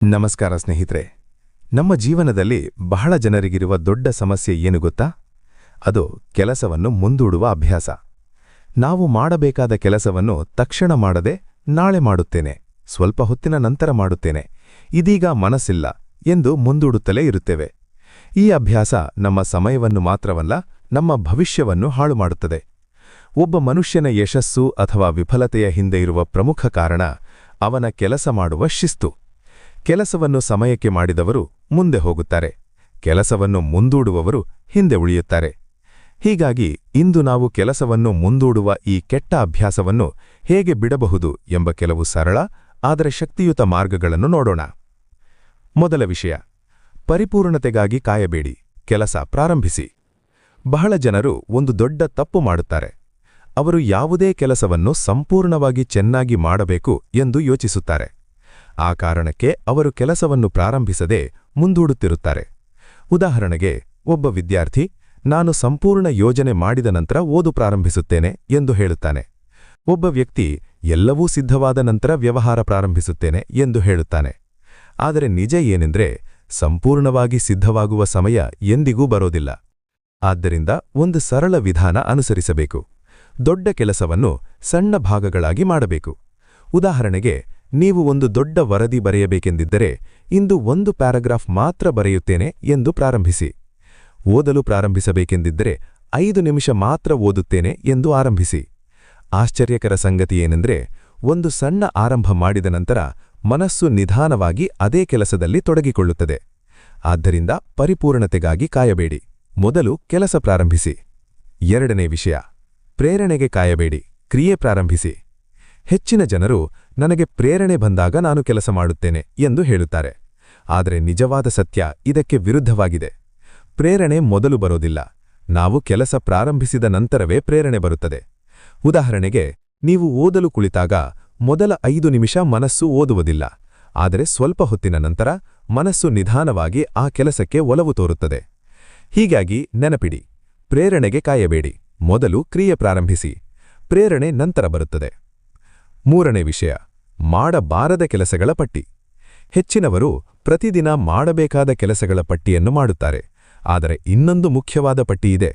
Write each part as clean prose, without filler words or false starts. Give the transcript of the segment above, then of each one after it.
ನಮಸ್ಕಾರ ಸ್ನೇಹಿತರೆ. ನಮ್ಮ ಜೀವನದಲ್ಲಿ ಬಹಳ ಜನರಿಗಿರುವ ದೊಡ್ಡ ಸಮಸ್ಯೆ ಏನು ಗೊತ್ತಾ? ಅದು ಕೆಲಸವನ್ನು ಮುಂದೂಡುವ ಅಭ್ಯಾಸ. ನಾವು ಮಾಡಬೇಕಾದ ಕೆಲಸವನ್ನು ತಕ್ಷಣ ಮಾಡದೆ ನಾಳೆ ಮಾಡುತ್ತೇನೆ, ಸ್ವಲ್ಪ ಹೊತ್ತಿನ ನಂತರ ಮಾಡುತ್ತೇನೆ, ಇದೀಗ ಮನಸ್ಸಿಲ್ಲ ಎಂದು ಮುಂದೂಡುತ್ತಲೇ ಇರುತ್ತೇವೆ. ಈ ಅಭ್ಯಾಸ ನಮ್ಮ ಸಮಯವನ್ನು ಮಾತ್ರವಲ್ಲ, ನಮ್ಮ ಭವಿಷ್ಯವನ್ನು ಹಾಳು ಮಾಡುತ್ತದೆ. ಒಬ್ಬ ಮನುಷ್ಯನ ಯಶಸ್ಸು ಅಥವಾ ವಿಫಲತೆಯ ಹಿಂದೆ ಇರುವ ಪ್ರಮುಖ ಕಾರಣ ಅವನ ಕೆಲಸ ಮಾಡುವ ಶಿಸ್ತು. ಕೆಲಸವನ್ನು ಸಮಯಕ್ಕೆ ಮಾಡಿದವರು ಮುಂದೆ ಹೋಗುತ್ತಾರೆ, ಕೆಲಸವನ್ನು ಮುಂದೂಡುವವರು ಹಿಂದೆ ಉಳಿಯುತ್ತಾರೆ. ಹೀಗಾಗಿ ಇಂದು ನಾವು ಕೆಲಸವನ್ನು ಮುಂದೂಡುವ ಈ ಕೆಟ್ಟ ಅಭ್ಯಾಸವನ್ನು ಹೇಗೆ ಬಿಡಬಹುದು ಎಂಬ ಕೆಲವು ಸರಳ ಆದರೆ ಶಕ್ತಿಯುತ ಮಾರ್ಗಗಳನ್ನು ನೋಡೋಣ. ಮೊದಲ ವಿಷಯ, ಪರಿಪೂರ್ಣತೆಗಾಗಿ ಕಾಯಬೇಡಿ, ಕೆಲಸ ಪ್ರಾರಂಭಿಸಿ. ಬಹಳ ಜನರು ಒಂದು ದೊಡ್ಡ ತಪ್ಪು ಮಾಡುತ್ತಾರೆ. ಅವರು ಯಾವುದೇ ಕೆಲಸವನ್ನು ಸಂಪೂರ್ಣವಾಗಿ ಚೆನ್ನಾಗಿ ಮಾಡಬೇಕು ಎಂದು ಯೋಚಿಸುತ್ತಾರೆ. ಆ ಕಾರಣಕ್ಕೆ ಅವರು ಕೆಲಸವನ್ನು ಪ್ರಾರಂಭಿಸದೆ ಮುಂದೂಡುತ್ತಿರುತ್ತಾರೆ. ಉದಾಹರಣೆಗೆ, ಒಬ್ಬ ವಿದ್ಯಾರ್ಥಿ ನಾನು ಸಂಪೂರ್ಣ ಯೋಜನೆ ಮಾಡಿದ ನಂತರ ಓದು ಪ್ರಾರಂಭಿಸುತ್ತೇನೆ ಎಂದು ಹೇಳುತ್ತಾನೆ. ಒಬ್ಬ ವ್ಯಕ್ತಿ ಎಲ್ಲವೂ ಸಿದ್ಧವಾದ ನಂತರ ವ್ಯವಹಾರ ಪ್ರಾರಂಭಿಸುತ್ತೇನೆ ಎಂದು ಹೇಳುತ್ತಾನೆ. ಆದರೆ ನಿಜ ಏನೆಂದರೆ, ಸಂಪೂರ್ಣವಾಗಿ ಸಿದ್ಧವಾಗುವ ಸಮಯ ಎಂದಿಗೂ ಬರೋದಿಲ್ಲ. ಆದ್ದರಿಂದ ಒಂದು ಸರಳ ವಿಧಾನ ಅನುಸರಿಸಬೇಕು. ದೊಡ್ಡ ಕೆಲಸವನ್ನು ಸಣ್ಣ ಭಾಗಗಳಾಗಿ ಮಾಡಬೇಕು. ಉದಾಹರಣೆಗೆ, ನೀವು ಒಂದು ದೊಡ್ಡ ವರದಿ ಬರೆಯಬೇಕೆಂದಿದ್ದರೆ ಇಂದು 1 ಪ್ಯಾರಾಗ್ರಾಫ್ ಮಾತ್ರ ಬರೆಯುತ್ತೇನೆ ಎಂದು ಪ್ರಾರಂಭಿಸಿ. ಓದಲು ಪ್ರಾರಂಭಿಸಬೇಕೆಂದಿದ್ದರೆ 5 ನಿಮಿಷ ಮಾತ್ರ ಓದುತ್ತೇನೆ ಎಂದು ಆರಂಭಿಸಿ. ಆಶ್ಚರ್ಯಕರ ಸಂಗತಿಯೇನೆಂದರೆ, ಒಂದು ಸಣ್ಣ ಆರಂಭ ಮಾಡಿದ ನಂತರ ಮನಸ್ಸು ನಿಧಾನವಾಗಿ ಅದೇ ಕೆಲಸದಲ್ಲಿ ತೊಡಗಿಕೊಳ್ಳುತ್ತದೆ. ಆದ್ದರಿಂದ ಪರಿಪೂರ್ಣತೆಗಾಗಿ ಕಾಯಬೇಡಿ, ಮೊದಲು ಕೆಲಸ ಪ್ರಾರಂಭಿಸಿ. ಎರಡನೇ ವಿಷಯ, ಪ್ರೇರಣೆಗೆ ಕಾಯಬೇಡಿ, ಕ್ರಿಯೆ ಪ್ರಾರಂಭಿಸಿ. ಹೆಚ್ಚಿನ ಜನರು ನನಗೆ ಪ್ರೇರಣೆ ಬಂದಾಗ ನಾನು ಕೆಲಸ ಮಾಡುತ್ತೇನೆ ಎಂದು ಹೇಳುತ್ತಾರೆ. ಆದರೆ ನಿಜವಾದ ಸತ್ಯ ಇದಕ್ಕೆ ವಿರುದ್ಧವಾಗಿದೆ. ಪ್ರೇರಣೆ ಮೊದಲು ಬರೋದಿಲ್ಲ, ನಾವು ಕೆಲಸ ಪ್ರಾರಂಭಿಸಿದ ನಂತರವೇ ಪ್ರೇರಣೆ ಬರುತ್ತದೆ. ಉದಾಹರಣೆಗೆ, ನೀವು ಓದಲು ಕುಳಿತಾಗ ಮೊದಲ 5 ನಿಮಿಷ ಮನಸ್ಸು ಓದುವುದಿಲ್ಲ, ಆದರೆ ಸ್ವಲ್ಪ ಹೊತ್ತಿನ ನಂತರ ಮನಸ್ಸು ನಿಧಾನವಾಗಿ ಆ ಕೆಲಸಕ್ಕೆ ಒಲವು ತೋರುತ್ತದೆ. ಹೀಗಾಗಿ ನೆನಪಿಡಿ, ಪ್ರೇರಣೆಗೆ ಕಾಯಬೇಡಿ, ಮೊದಲು ಕ್ರಿಯೆ ಪ್ರಾರಂಭಿಸಿ. ಪ್ರೇರಣೆ ನಂತರ ಬರುತ್ತದೆ. ಮೂರನೇ ವಿಷಯ, ಮಾಡಬಾರದ ಕೆಲಸಗಳ ಪಟ್ಟಿ. ಹೆಚ್ಚಿನವರು ಪ್ರತಿದಿನ ಮಾಡಬೇಕಾದ ಕೆಲಸಗಳ ಪಟ್ಟಿಯನ್ನು ಮಾಡುತ್ತಾರೆ. ಆದರೆ ಇನ್ನೊಂದು ಮುಖ್ಯವಾದ ಪಟ್ಟಿಯಿದೆ,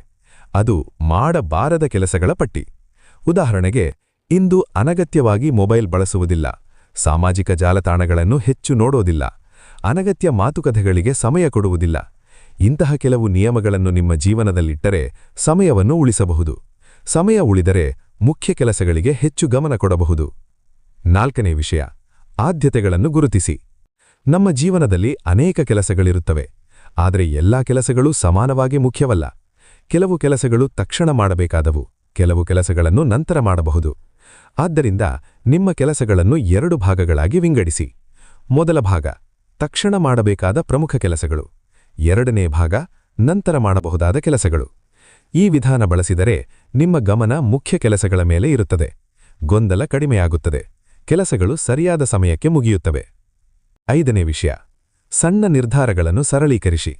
ಅದು ಮಾಡಬಾರದ ಕೆಲಸಗಳ ಪಟ್ಟಿ. ಉದಾಹರಣೆಗೆ, ಇಂದು ಅನಗತ್ಯವಾಗಿ ಮೊಬೈಲ್ ಬಳಸುವುದಿಲ್ಲ, ಸಾಮಾಜಿಕ ಜಾಲತಾಣಗಳನ್ನು ಹೆಚ್ಚು ನೋಡೋದಿಲ್ಲ, ಅನಗತ್ಯ ಮಾತುಕತೆಗಳಿಗೆ ಸಮಯ ಕೊಡುವುದಿಲ್ಲ. ಇಂತಹ ಕೆಲವು ನಿಯಮಗಳನ್ನು ನಿಮ್ಮ ಜೀವನದಲ್ಲಿಟ್ಟರೆ ಸಮಯವನ್ನು ಉಳಿಸಬಹುದು. ಸಮಯ ಉಳಿದರೆ ಮುಖ್ಯ ಕೆಲಸಗಳಿಗೆ ಹೆಚ್ಚು ಗಮನ ಕೊಡಬಹುದು. ನಾಲ್ಕನೇ ವಿಷಯ, ಆದ್ಯತೆಗಳನ್ನು ಗುರುತಿಸಿ. ನಮ್ಮ ಜೀವನದಲ್ಲಿ ಅನೇಕ ಕೆಲಸಗಳಿರುತ್ತವೆ, ಆದರೆ ಎಲ್ಲಾ ಕೆಲಸಗಳು ಸಮಾನವಾಗಿ ಮುಖ್ಯವಲ್ಲ. ಕೆಲವು ಕೆಲಸಗಳು ತಕ್ಷಣ ಮಾಡಬೇಕಾದವು, ಕೆಲವು ಕೆಲಸಗಳನ್ನು ನಂತರ ಮಾಡಬಹುದು. ಆದ್ದರಿಂದ ನಿಮ್ಮ ಕೆಲಸಗಳನ್ನು 2 ಭಾಗಗಳಾಗಿ ವಿಂಗಡಿಸಿ. ಮೊದಲ ಭಾಗ, ತಕ್ಷಣ ಮಾಡಬೇಕಾದ ಪ್ರಮುಖ ಕೆಲಸಗಳು. ಎರಡನೇ ಭಾಗ, ನಂತರ ಮಾಡಬಹುದಾದ ಕೆಲಸಗಳು. ಈ ವಿಧಾನ ಬಳಸಿದರೆ ನಿಮ್ಮ ಗಮನ ಮುಖ್ಯ ಕೆಲಸಗಳ ಮೇಲೆ ಇರುತ್ತದೆ, ಗೊಂದಲ ಕಡಿಮೆಯಾಗುತ್ತದೆ, ಕೆಲಸಗಳು ಸರಿಯಾದ ಸಮಯಕ್ಕೆ ಮುಗಿಯುತ್ತವೆ. ಐದನೇ ವಿಷಯ, ಸಣ್ಣ ನಿರ್ಧಾರಗಳನ್ನು ಸರಳೀಕರಿಸಿ.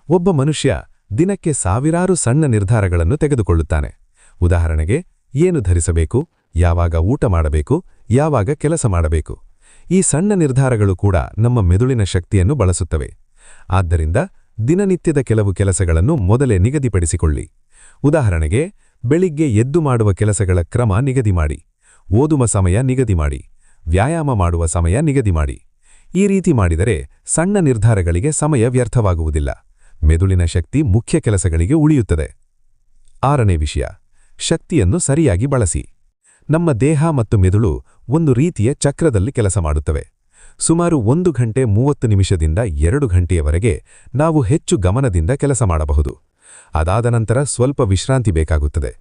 ಒಬ್ಬ ಮನುಷ್ಯ ದಿನಕ್ಕೆ ಸಾವಿರಾರು ಸಣ್ಣ ನಿರ್ಧಾರಗಳನ್ನು ತೆಗೆದುಕೊಳ್ಳುತ್ತಾನೆ. ಉದಾಹರಣೆಗೆ, ಏನು ಧರಿಸಬೇಕು, ಯಾವಾಗ ಊಟ ಮಾಡಬೇಕು, ಯಾವಾಗ ಕೆಲಸ ಮಾಡಬೇಕು. ಈ ಸಣ್ಣ ನಿರ್ಧಾರಗಳು ಕೂಡ ನಮ್ಮ ಮೆದುಳಿನ ಶಕ್ತಿಯನ್ನು ಬಳಸುತ್ತವೆ. ಆದ್ದರಿಂದ ದಿನನಿತ್ಯದ ಕೆಲವು ಕೆಲಸಗಳನ್ನು ಮೊದಲೇ ನಿಗದಿಪಡಿಸಿಕೊಳ್ಳಿ. ಉದಾಹರಣೆಗೆ, ಬೆಳಿಗ್ಗೆ ಎದ್ದು ಮಾಡುವ ಕೆಲಸಗಳ ಕ್ರಮ ನಿಗದಿ ಮಾಡಿ, ಓದುವ ಸಮಯ ನಿಗದಿ ಮಾಡಿ, ವ್ಯಾಯಾಮ ಮಾಡುವ ಸಮಯ ನಿಗದಿ ಮಾಡಿ. ಈ ರೀತಿ ಮಾಡಿದರೆ ಸಣ್ಣ ನಿರ್ಧಾರಗಳಿಗೆ ಸಮಯ ವ್ಯರ್ಥವಾಗುವುದಿಲ್ಲ, ಮೆದುಳಿನ ಶಕ್ತಿ ಮುಖ್ಯ ಕೆಲಸಗಳಿಗೆ ಉಳಿಯುತ್ತದೆ. ಆರನೇ ವಿಷಯ, ಶಕ್ತಿಯನ್ನು ಸರಿಯಾಗಿ ಬಳಸಿ. ನಮ್ಮ ದೇಹ ಮತ್ತು ಮೆದುಳು ಒಂದು ರೀತಿಯ ಚಕ್ರದಲ್ಲಿ ಕೆಲಸ ಮಾಡುತ್ತವೆ. ಸುಮಾರು 1 ಗಂಟೆ 30 ನಿಮಿಷದಿಂದ 2 ಗಂಟೆಯವರೆಗೆ ನಾವು ಹೆಚ್ಚು ಗಮನದಿಂದ ಕೆಲಸ ಮಾಡಬಹುದು. ಅದಾದ ನಂತರ ಸ್ವಲ್ಪ ವಿಶ್ರಾಂತಿ ಬೇಕಾಗುತ್ತದೆ.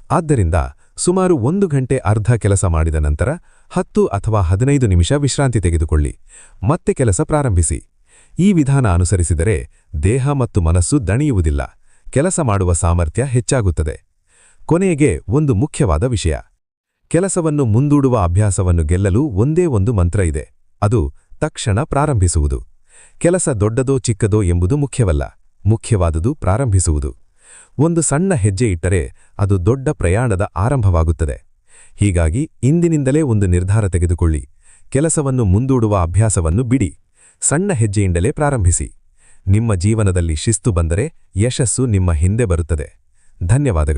ಆದ್ದರಿಂದ ಸುಮಾರು 1 ಗಂಟೆ ಅರ್ಧ ಕೆಲಸ ಮಾಡಿದ ನಂತರ 10 ಅಥವಾ 15 ನಿಮಿಷ ವಿಶ್ರಾಂತಿ ತೆಗೆದುಕೊಳ್ಳಿ, ಮತ್ತೆ ಕೆಲಸ ಪ್ರಾರಂಭಿಸಿ. ಈ ವಿಧಾನ ಅನುಸರಿಸಿದರೆ ದೇಹ ಮತ್ತು ಮನಸ್ಸು ದಣಿಯುವುದಿಲ್ಲ, ಕೆಲಸ ಮಾಡುವ ಸಾಮರ್ಥ್ಯ ಹೆಚ್ಚಾಗುತ್ತದೆ. ಕೊನೆಗೆ ಒಂದು ಮುಖ್ಯವಾದ ವಿಷಯ, ಕೆಲಸವನ್ನು ಮುಂದೂಡುವ ಅಭ್ಯಾಸವನ್ನು ಗೆಲ್ಲಲು ಒಂದೇ ಒಂದು ಮಂತ್ರ ಇದೆ, ಅದು ತಕ್ಷಣ ಪ್ರಾರಂಭಿಸುವುದು. ಕೆಲಸ ದೊಡ್ಡದೋ ಚಿಕ್ಕದೋ ಎಂಬುದು ಮುಖ್ಯವಲ್ಲ, ಮುಖ್ಯವಾದುದು ಪ್ರಾರಂಭಿಸುವುದು. ಒಂದು ಸಣ್ಣ ಹೆಜ್ಜೆ ಇಟ್ಟರೆ ಅದು ದೊಡ್ಡ ಪ್ರಯಾಣದ ಆರಂಭವಾಗುತ್ತದೆ. ಹೀಗಾಗಿ ಇಂದಿನಿಂದಲೇ ಒಂದು ನಿರ್ಧಾರ ತೆಗೆದುಕೊಳ್ಳಿ, ಕೆಲಸವನ್ನು ಮುಂದೂಡುವ ಅಭ್ಯಾಸವನ್ನು ಬಿಡಿ, ಸಣ್ಣ ಹೆಜ್ಜೆಯಿಂದಲೇ ಪ್ರಾರಂಭಿಸಿ. ನಿಮ್ಮ ಜೀವನದಲ್ಲಿ ಶಿಸ್ತು ಬಂದರೆ ಯಶಸ್ಸು ನಿಮ್ಮ ಹಿಂದೆ ಬರುತ್ತದೆ. ಧನ್ಯವಾದಗಳು.